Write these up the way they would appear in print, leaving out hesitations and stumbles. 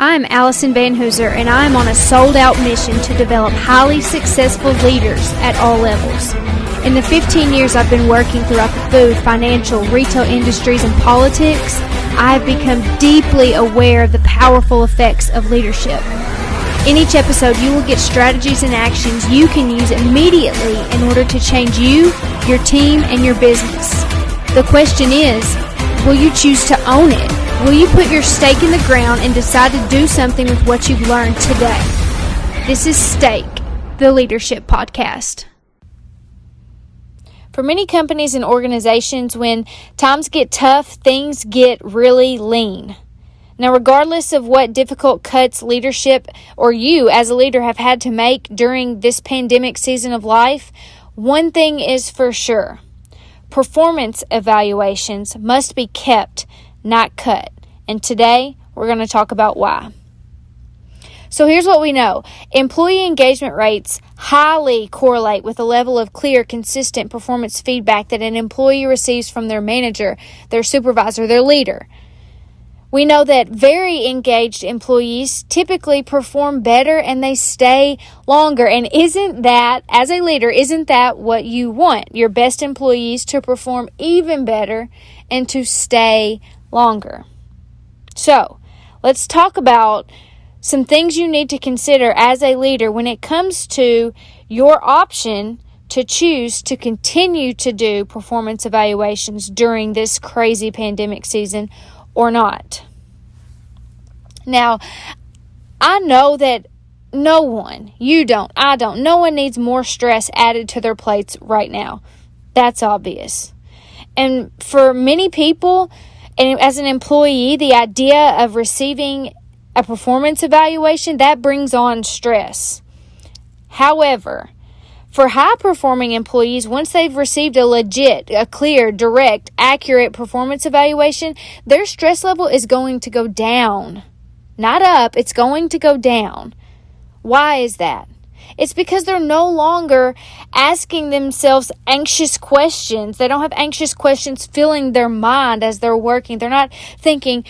I'm Allison Van Hooser, and I'm on a sold-out mission to develop highly successful leaders at all levels. In the 15 years I've been working throughout the food, financial, retail industries, and politics, I have become deeply aware of the powerful effects of leadership. In each episode, you will get strategies and actions you can use immediately in order to change you, your team, and your business. The question is, will you choose to own it? Will you put your stake in the ground and decide to do something with what you've learned today? This is Stake, the Leadership Podcast. For many companies and organizations, when times get tough, things get really lean. Now, regardless of what difficult cuts leadership or you as a leader have had to make during this pandemic season of life, one thing is for sure. Performance evaluations must be kept, not cut. And today, we're going to talk about why. So here's what we know. Employee engagement rates highly correlate with the level of clear, consistent performance feedback that an employee receives from their manager, their supervisor, their leader. We know that very engaged employees typically perform better and they stay longer. And isn't that, as a leader, isn't that what you want? Your best employees to perform even better and to stay longer. So, let's talk about some things you need to consider as a leader when it comes to your option to choose to continue to do performance evaluations during this crazy pandemic season or not. Now, I know that no one needs more stress added to their plates right now. That's obvious. And for many people, and as an employee, the idea of receiving a performance evaluation, that brings on stress. However, for high-performing employees, once they've received a clear, direct, accurate performance evaluation, their stress level is going to go down. Not up, it's going to go down. Why is that? It's because they're no longer asking themselves anxious questions. They don't have anxious questions filling their mind as they're working. They're not thinking,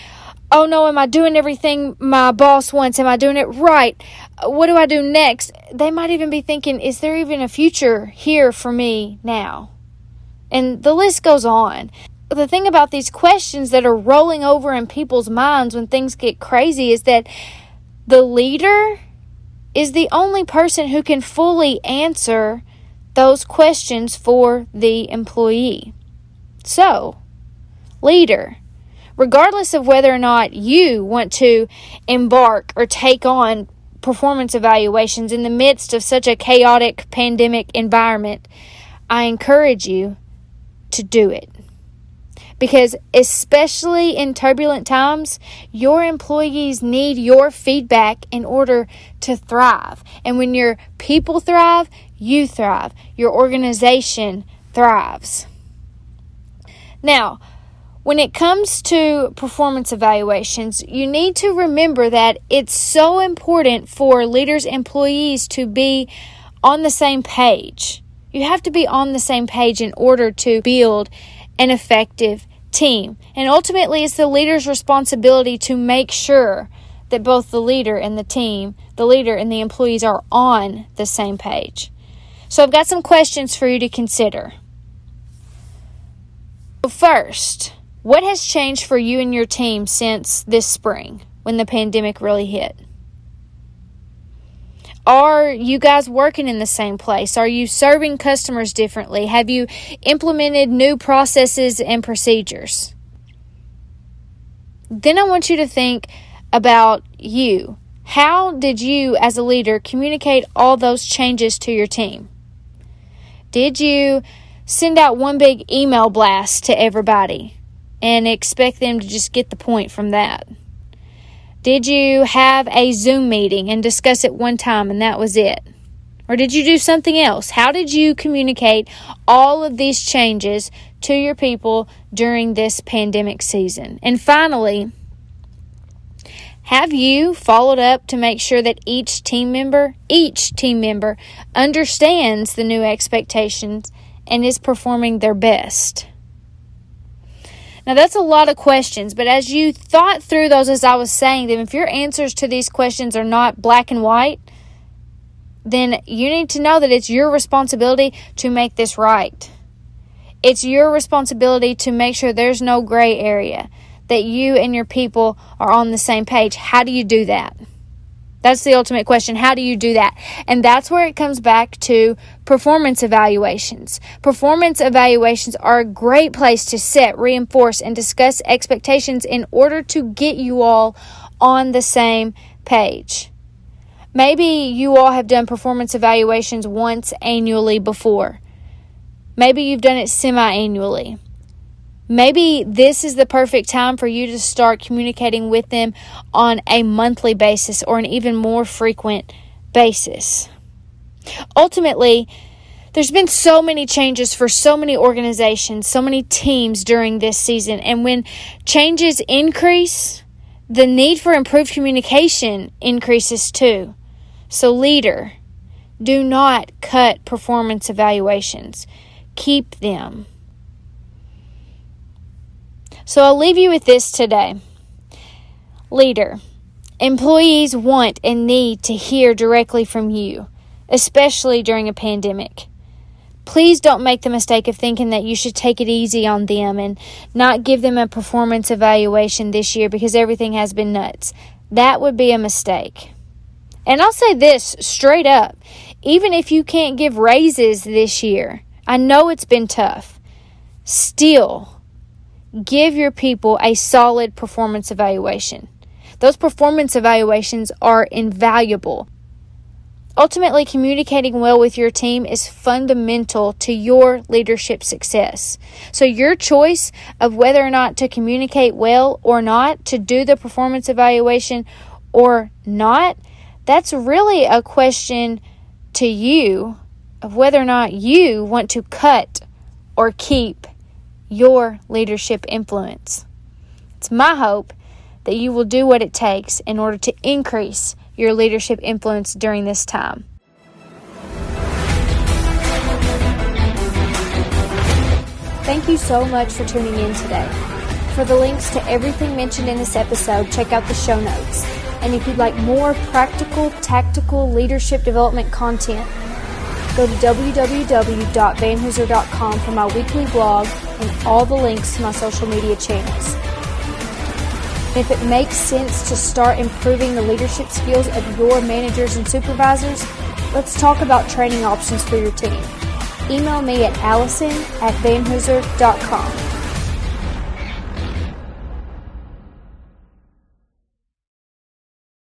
oh no, am I doing everything my boss wants? Am I doing it right? What do I do next? They might even be thinking, is there even a future here for me now? And the list goes on. The thing about these questions that are rolling over in people's minds when things get crazy is that the leader is the only person who can fully answer those questions for the employee. So, leader, regardless of whether or not you want to embark or take on performance evaluations in the midst of such a chaotic pandemic environment, I encourage you to do it. Because especially in turbulent times, your employees need your feedback in order to thrive. And when your people thrive, you thrive. Your organization thrives. Now, when it comes to performance evaluations, you need to remember that it's so important for leaders' employees to be on the same page. You have to be on the same page in order to build an effective team. And ultimately, it's the leader's responsibility to make sure that both the leader and the team, the leader and the employees are on the same page. So I've got some questions for you to consider. First, what has changed for you and your team since this spring when the pandemic really hit? Are you guys working in the same place? Are you serving customers differently? Have you implemented new processes and procedures? Then I want you to think about you. How did you, as a leader, communicate all those changes to your team? Did you send out one big email blast to everybody and expect them to just get the point from that? Did you have a Zoom meeting and discuss it one time and that was it? Or did you do something else? How did you communicate all of these changes to your people during this pandemic season? And finally, have you followed up to make sure that each team member understands the new expectations and is performing their best? Now, that's a lot of questions, but as you thought through those as I was saying them, if your answers to these questions are not black and white, then you need to know that it's your responsibility to make this right. It's your responsibility to make sure there's no gray area, that you and your people are on the same page. How do you do that? That's the ultimate question. How do you do that? And that's where it comes back to performance evaluations. Performance evaluations are a great place to set, reinforce, and discuss expectations in order to get you all on the same page. Maybe you all have done performance evaluations once annually before. Maybe you've done it semi-annually. Maybe this is the perfect time for you to start communicating with them on a monthly basis or an even more frequent basis. Ultimately, there's been so many changes for so many organizations, so many teams during this season. And when changes increase, the need for improved communication increases too. So leader, do not cut performance evaluations. Keep them. So I'll leave you with this today. Leader, employees want and need to hear directly from you, especially during a pandemic. Please don't make the mistake of thinking that you should take it easy on them and not give them a performance evaluation this year because everything has been nuts. That would be a mistake. And I'll say this straight up. Even if you can't give raises this year, I know it's been tough. Still, give your people a solid performance evaluation. Those performance evaluations are invaluable. Ultimately, communicating well with your team is fundamental to your leadership success. So your choice of whether or not to communicate well or not, to do the performance evaluation or not, that's really a question to you of whether or not you want to cut or keep your leadership influence. It's my hope that you will do what it takes in order to increase your leadership influence during this time. Thank you so much for tuning in today. For the links to everything mentioned in this episode, check out the show notes. And if you'd like more practical, tactical leadership development content, go to www.vanhooser.com for my weekly blog and all the links to my social media channels. If it makes sense to start improving the leadership skills of your managers and supervisors, let's talk about training options for your team. Email me at allison@vanhooser.com.